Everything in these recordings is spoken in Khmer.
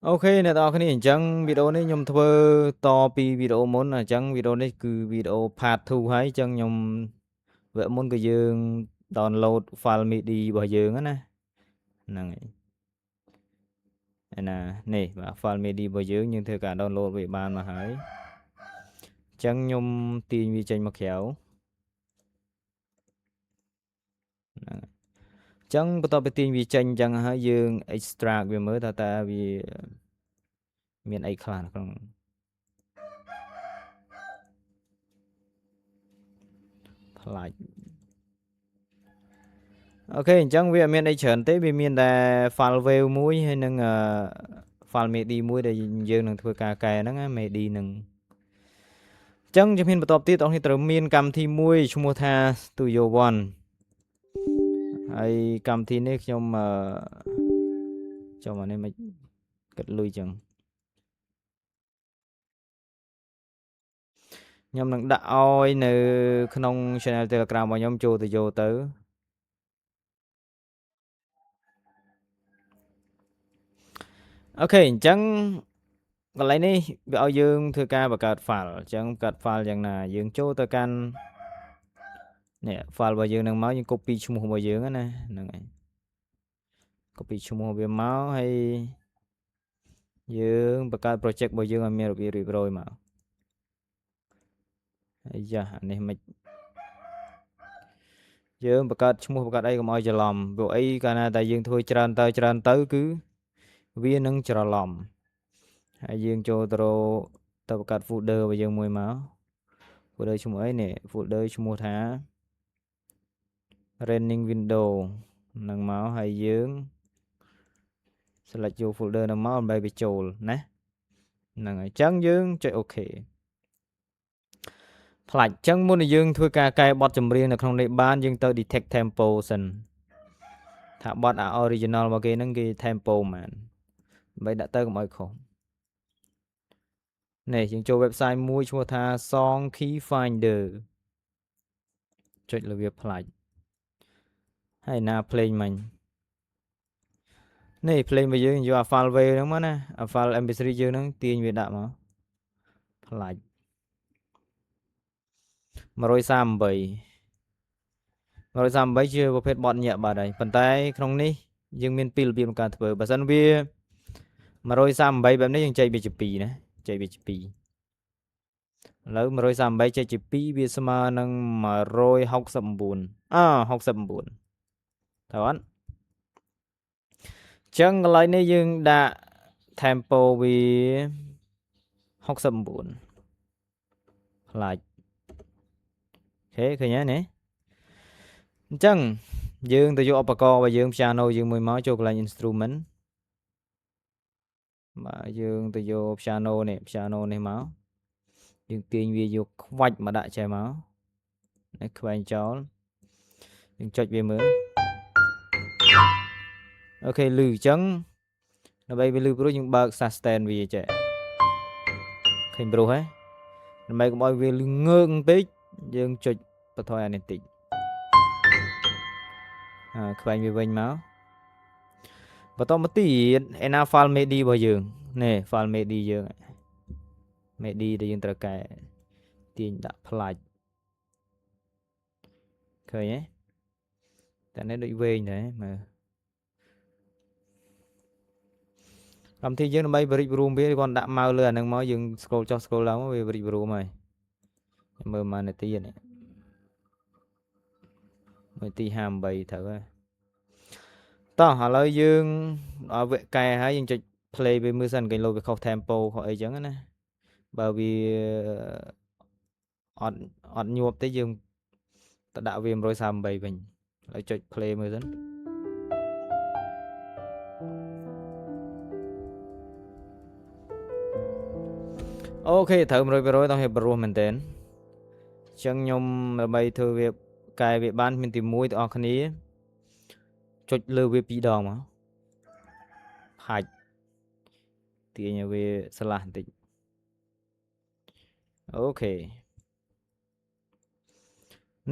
Ok អ្នកទាំងអស់គ្នាអញ្ចឹងវីដេអូនេះខ្ញុំធ្វើតពីវីដេអូមុនអញ្ចឹងវីដេអូនេះគឺវីដេអូ part 2 ហើយអញ្ចឹងខ្ញុំវគ្គមុនគឺយើង download file MIDI របស់យើងណាហ្នឹងហើយឯណានេះបាទ file MIDI របស់យើងធ្វើការ download វាបានមកហើយអញ្ចឹងខ្ញុំទាញវាចេញមកក្រៅហ្នឹងអញ្ចឹងបន្ទាប់ពីទាញវាចេញអញ្ចឹងហើយយើង extract វាមើលតើវាមានអីខ្លះក្នុងផ្លាច់អូខេអញ្ចឹងវាអត់មានអីច្រើនទេវាមានតែ file wave មួយហើយនឹងfile MIDI មួយដែលយើងនឹងធ្វើការកែហ្នឹងណា MIDI នឹងអញ្ចឹងជំហានបន្ទាប់ទៀតបងប្អូនត្រូវមានកម្មវិធីមួយឈ្មោះថា Studio One ហើយកម្មវិធីនេះខ្ញុំចូលមកនេះមិនគិតលុយចឹងខ្ញុំនឹងដាក់ឲ្យនៅក្នុង channel Telegram របស់ខ្ញុំចូលទៅយកទៅអូខេអញ្ចឹងកន្លែងនេះវាឲ្យយើងធ្វើការបង្កើត file អញ្ចឹងបង្កើត file យ៉ាងណាយើងចូលទៅកាន់នេះ file របស់យើងនឹងមកយើង copy ឈ្មោះរបស់យើងណាហ្នឹងហើយ copy ឈ្មោះវាមកហើយយើងបង្កើត project របស់យើងឲ្យមានរបៀបរៀបរយមកហើយយ៉ាអានេះមិនយើងបង្កើតឈ្មោះបង្កើតអីកុំឲ្យច្រឡំព្រោះអីកាលណាតែយើងធ្វើច្រើនទៅគឺវានឹងច្រឡំហើយយើងចូលទៅបង្កើត folder របស់យើងមួយមក folder ឈ្មោះអីនេះ folder ឈ្មោះថា running window នឹងមកហើយយើង select យក folder នឹងមកដើម្បីវាចូលណាហ្នឹងហើយអញ្ចឹងយើងចុច OK ផ្លាច់អញ្ចឹងមុននឹងយើងធ្វើការកែបទចម្រៀងនៅក្នុងនេះបានយើងទៅ detect tempo សិនថាបទ original របស់គេហ្នឹងគេ tempo ហ្មងដើម្បីដាក់ទៅកុំឲ្យខុសនេះយើងចូល website មួយឈ្មោះថា Song Key Finder ចុចលើវាផ្លាច់ហើយណា play មិញនេះ play របស់យើងយកអា file wave ហ្នឹងមកណាអា file mp3 យើងហ្នឹងទាញវាដាក់មកផ្លាច់138ជាប្រភេទបទញាក់បាត់ហើយប៉ុន្តែក្នុងនេះយើងមានពីររបៀបក្នុងការធ្វើបើសិនវា138បែបនេះយើងចែកវាជា2ណាចែកវាជា2ឥឡូវ138ចែកជា2វាស្មើនឹង16969ត្រូវអត់ចឹងកន្លែងនេះយើងដាក់ tempo វា69ផ្លាច់អូខេឃើញហើយណាអញ្ចឹងយើងទៅយកឧបករណ៍របស់យើង piano យើងមួយមកចូលកន្លែង instrument បាទយើងទៅយក piano នេះមកយើងទាញវាយកខ្វាច់មកដាក់ចេះមកនេះខ្វែងចោលយើងចុចវាមើលអូខេលឺអញ្ចឹងដើម្បីវាលឺព្រោះយើងបើក sustain វាចេះឃើញព្រោះហ៎ដើម្បីកុំឲ្យវាលឺងើងពេកយើងចុចបន្ថយអានេះតិចខ្វែងវាវិញមកបន្តមកទៀតឯណា file MIDI របស់យើងនេះ file MIDI យើង MIDI ដែលយើងត្រូវកែទាញដាក់ផ្លាច់ឃើញទេតែនេះដូចវែងដែរមើលកម្មវិធីយើងដើម្បីបរិបរួមវាគាត់ដាក់ម៉ៅលើអានឹងមកយើង scroll ចុះ scroll ឡើងមកវាបរិបរួមហើយមើលម៉ាននាទីនេះនាទី58ត្រូវហើយតោះឥឡូវយើងវគ្គកែហើយយើងចុច play វាមើលសិនគេលោវាខុស tempo ខុសអីចឹងណាបើវាអត់ញាប់ទេយើងទៅដាក់វា138វិញហើយចុច play មើលសិនអូខេត្រូវ100%ต้องហេបរស់មែនតើអញ្ចឹងខ្ញុំដើម្បីធ្វើវាកែវាបានមានទី1ទាំងអស់គ្នាចុចលើវា2ដងមកហាច់ទាញឲ្យវាស្លាស់បន្តិចអូខេ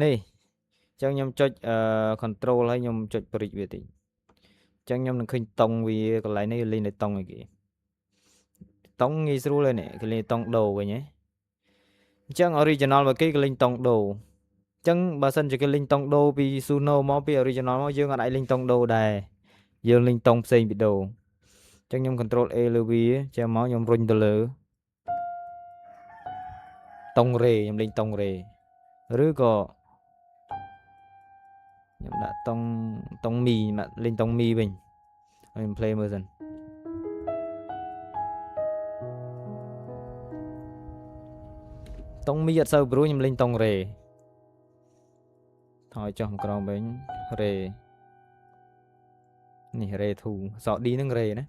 នេះអញ្ចឹងខ្ញុំចុចcontrol ហើយខ្ញុំចុច bridge វាតិចអញ្ចឹងខ្ញុំនឹងឃើញតុងវាកន្លែងនេះលេងនៅតុងឲ្យគេ tông nghi sưu lên nè cái lên tông đồ vậy nhé chẳng original mà cái lên tông đồ chẳng bà sân cho cái linh tông đồ vì Suno mà vì original mà dương ở đại linh tông đồ đài dương linh tông xây bị đồ chẳng nhung control A lưu vi cho máu nhung rung từ lửa tông rề nhung linh tông rề rứa có nhung đã tông mì mà linh tông mì bình mình play mơ dần tông mì ở sau bro nhung linh tông rề thôi cho một con bánh rề nè rề thù dọ đi nâng rề đấy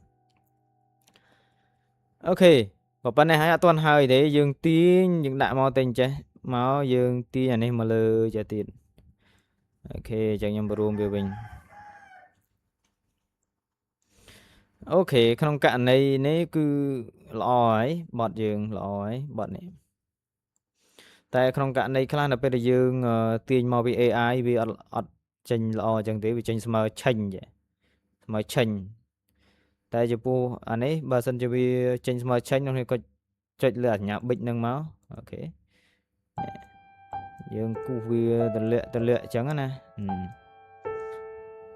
ok và bên này hai tuần hơi để dương tiên những đại màu tình chứ máu dương tiên này mà lơ cho tiền ok chẳng nhầm room về mình ok không cạn này nếu cứ lòi bọt dương lòi bọt này tại không cạn này khá là bây dương tiền màu bị AI vì chênh lò chẳng thế vì chênh mà chênh vậy mà chênh tại chụp pu anh ấy bà sân cho bị chênh mà chênh nó có chạy lửa nhà bệnh nâng máu ok dương cu vừa tờ lệ chẳng nè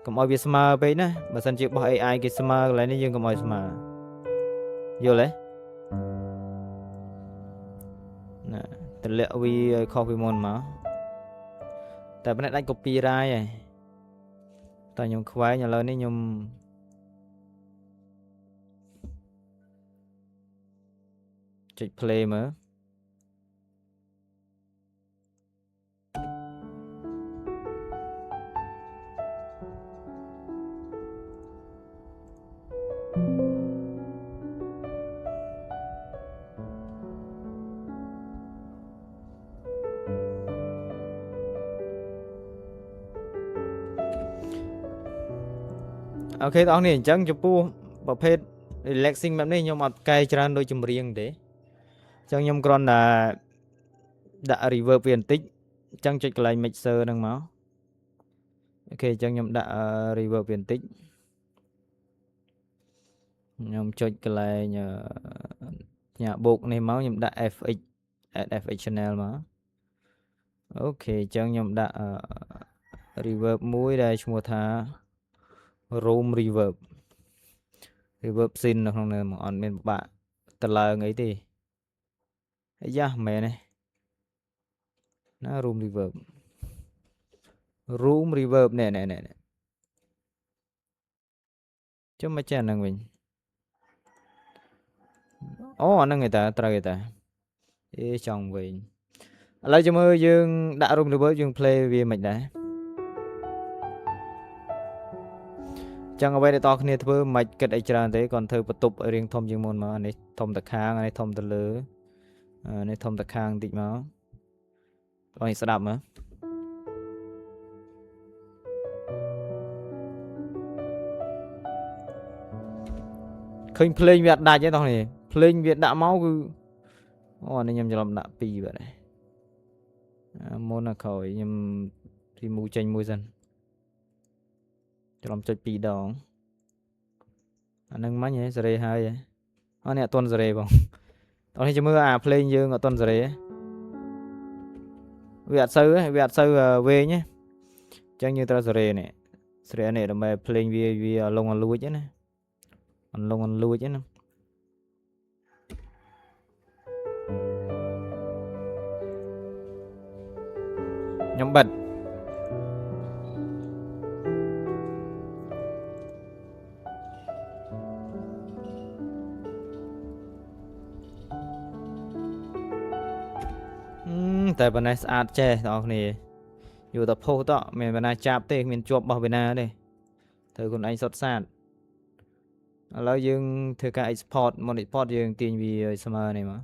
cầm oi bị smart vậy nè bà sân chịu bỏ AI cái smart lại nên dương cầm oi smart vô lấy nè tờ lệ vì coffee mon mà tại bên này đánh copy ra vậy tại nhung khoái nhà lớn ấy nhung chạy play mà ok tao này chẳng chụp pu bảo phê relaxingแบบนี้ខ្ញុំអត់កែច្រើនដូចចម្រៀងទេចឹងខ្ញុំគ្រាន់តែដាក់ reverb វាបន្តិចចឹងចុចកន្លែង mixer ហ្នឹងមកអូខេចឹងខ្ញុំដាក់ reverb វាបន្តិចខ្ញុំចុចកន្លែងញ៉ាបូកនេះមកខ្ញុំដាក់ FX add FX channel មកអូខេចឹងខ្ញុំដាក់ reverb មួយដែលឈ្មោះថា room reverb reverb sin នៅក្នុងនេះមកអត់មានពិបាកតឡើងអីទេអាយ៉ាមែនទេណា room reverb ណែចុះមកចាហ្នឹងវិញអូអាហ្នឹងឯតាត្រូវឯតាអេចង់វិញឥឡូវចាំមើលយើងដាក់ room reverb យើង play វាមិនដែរចឹងអ្វីដែលតគ្នាធ្វើមិនគិតអីច្រើនទេគាត់ធ្វើបន្ទប់រៀងធំជាងមុនមកនេះធំទៅខាងនេះធំទៅលើនេះធំទៅខាងបន្តិចមកបងស្ដាប់មើលឃើញភ្លេងវាអត់ដាច់ទេតោះនេះភ្លេងវាដាក់មកគឺអូនេះខ្ញុំច្រឡំដាក់2បាទមុនណាក្រោយខ្ញុំរីមូចេញមួយសិនច្រឡំចុច2ដងអានឹងមិញហ៎សេរីហើយអូនេះអត់ទាន់សេរីបងតោះនេះចាំមើលអាភ្លេងយើងអត់ទាន់សេរីវាអត់សូវវែងទេអញ្ចឹងយើងត្រូវសេរីនេះដើម្បីភ្លេងវាលងអលួចណាអន្លងអលួចណាខ្ញុំបិទតែប៉ុណ្ណេះស្អាតចេះបងប្អូនយកតែផុសតមានបណ្ណាចាប់ទេមានជាប់បោះវិណាទេត្រូវខ្លួនឯងសុតសាតឥឡូវយើងធ្វើការ export export យើងទាញវាស្មើនេះមក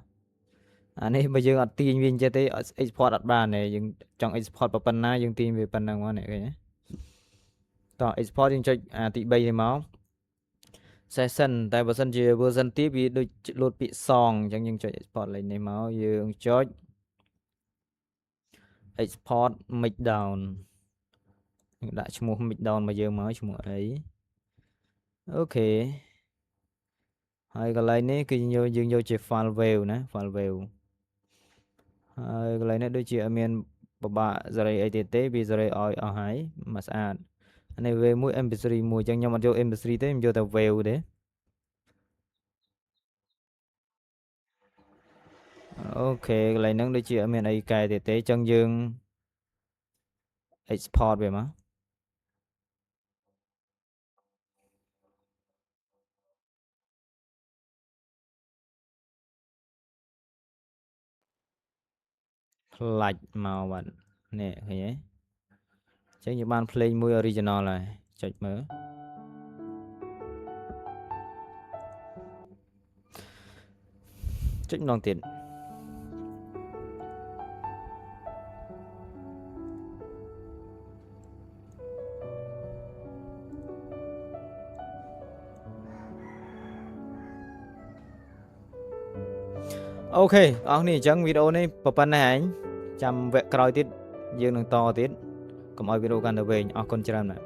អានេះបើយើងអត់ទាញវាចេះទេ export អត់បានទេយើងចង់ export ប៉ុណ្ណាយើងទាញវាប៉ុណ្ណឹងមកនេះឃើញទេតោះ export យើងចុចអាទី3នេះមក session តែបើសិនជា version ទៀតវាដូចលោតពាក្យ song អញ្ចឹងយើងចុច export លេខនេះមកយើងចុច export mix down យើងដាក់ឈ្មោះ mix down មកយើងមកឈ្មោះអីអូខេ ហើយកន្លែងនេះគឺយើងយកជា file wave ណា file wave ហើយកន្លែងនេះដូចជាអត់មានពិបាកសេរីអីទេវាសេរីឲ្យអស់ហើយមកស្អាតនេះ wave មួយ mp3 មួយអញ្ចឹងខ្ញុំអត់យក mp3 ទេខ្ញុំយកតែ wave ទេអូខេកន្លែងហ្នឹងដូចជាអត់មានអីកែទេអញ្ចឹងយើង export វាមកផ្លាច់មកបាត់នេះឃើញទេអញ្ចឹងយើងបានភ្លេងមួយ original ហើយចុចមើលចុចម្ដងទៀតអូខេបងប្អូននេះអញ្ចឹងវីដេអូនេះប៉ុណ្ណេះឯងចាំវគ្គក្រោយទៀតយើងនឹងតទៀតកុំឲ្យវីដេអូកាន់តែវែងអរគុណច្រើនណាស់